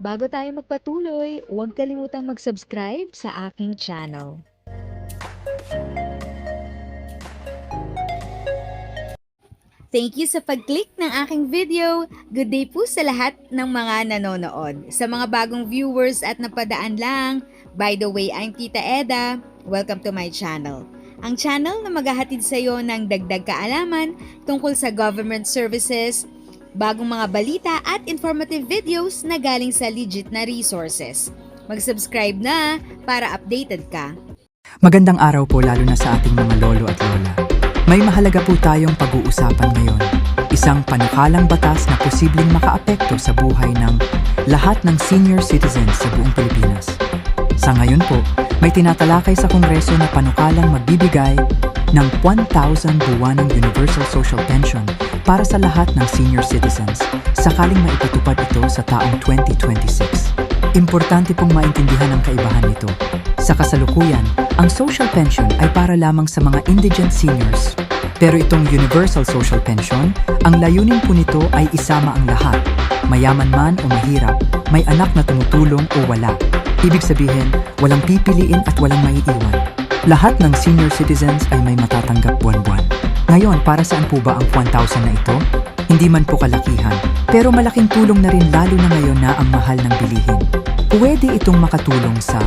Bago tayo magpatuloy, huwag kalimutang mag-subscribe sa aking channel. Thank you sa pag-click ng aking video. Good day po sa lahat ng mga nanonood. Sa mga bagong viewers at napadaan lang, by the way, I'm Tita Eda. Welcome to my channel. Ang channel na maghahatid sa iyo ng dagdag kaalaman tungkol sa government services, bagong mga balita at informative videos na galing sa legit na resources. Mag-subscribe na para updated ka. Magandang araw po lalo na sa ating mga lolo at lola. May mahalaga po tayong pag-uusapan ngayon. Isang panukalang batas na posibleng makaapekto sa buhay ng lahat ng senior citizens sa buong Pilipinas. Sa ngayon po, may tinatalakay sa Kongreso na panukalang magbibigay ng 1,000 buwanang Universal Social Pension para sa lahat ng senior citizens sakaling maipatupad ito sa taong 2026. Importante pong maintindihan ang kaibahan nito. Sa kasalukuyan, ang social pension ay para lamang sa mga indigent seniors. Pero itong Universal Social Pension, ang layunin po nito ay isama ang lahat. Mayaman man o mahirap, may anak na tumutulong o wala. Ibig sabihin, walang pipiliin at walang maiiwan. Lahat ng senior citizens ay may matatanggap buwan-buwan. Ngayon, para saan po ba ang 1,000 na ito? Hindi man po kalakihan, pero malaking tulong na rin lalo na ngayon na ang mahal ng bilihin. Pwede itong makatulong sa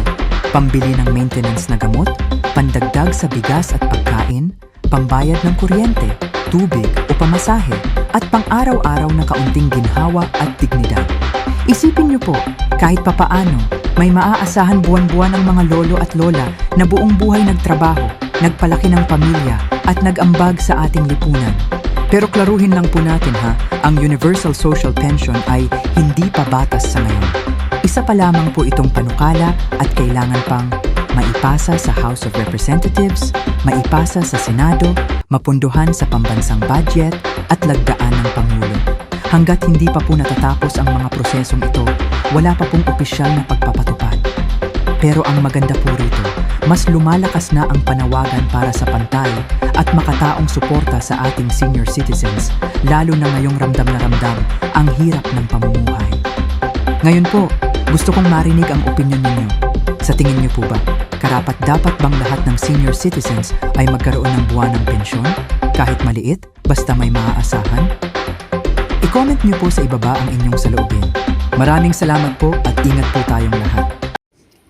pambili ng maintenance na gamot, pandagdag sa bigas at pagkain, pambayad ng kuryente, tubig o pamasahe, at pang-araw-araw na kaunting ginhawa at dignidad. Isipin niyo po, kahit papaano, may maaasahan buwan-buwan ang mga lolo at lola na buong buhay nagtrabaho, nagpalaki ng pamilya, at nag-ambag sa ating lipunan. Pero klaruhin lang po natin ang Universal Social Pension ay hindi pa batas sa ngayon. Isa pa lamang po itong panukala at kailangan pang maipasa sa House of Representatives, maipasa sa Senado, mapunduhan sa pambansang budget at lagdaan ng Pangulo. Hanggat hindi pa po natatapos ang mga prosesong ito, wala pa pong opisyal na pagpapatupad. Pero ang maganda po rito, mas lumalakas na ang panawagan para sa pantay at makataong suporta sa ating senior citizens, lalo na ngayong ramdam na ramdam ang hirap ng pamumuhay. Ngayon po, gusto kong marinig ang opinyon ninyo. Sa tingin niyo po ba, karapat-dapat bang lahat ng senior citizens ay magkaroon ng buwanang pensyon? Kahit maliit, basta may maaasahan? I-comment niyo po sa ibaba ang inyong saloobin. Maraming salamat po at ingat po tayong lahat.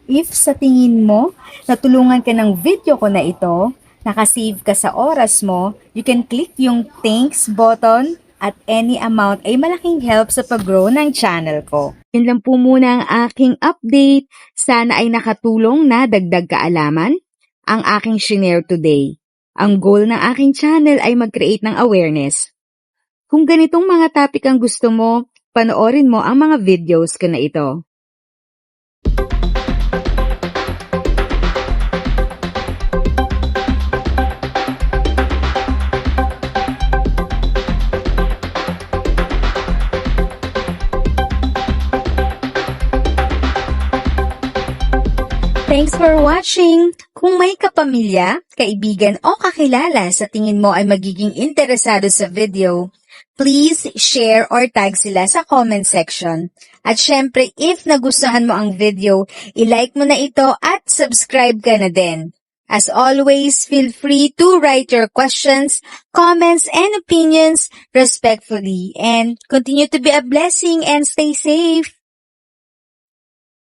If sa tingin mo, natulungan ka ng video ko na ito, nakasave ka sa oras mo, you can click yung thanks button at any amount ay malaking help sa pag-grow ng channel ko. Yun lang po muna ang aking update. Sana ay nakatulong na dagdag kaalaman ang aking shinare today. Ang goal ng aking channel ay mag-create ng awareness. Kung ganitong mga topic ang gusto mo, panoorin mo ang mga videos ko na ito. Thanks for watching! Kung may kapamilya, kaibigan o kakilala sa tingin mo ay magiging interesado sa video, please share or tag sila sa comment section. At syempre, if nagustuhan mo ang video, i-like mo na ito at subscribe ka na din. As always, feel free to write your questions, comments, and opinions respectfully. And continue to be a blessing and stay safe!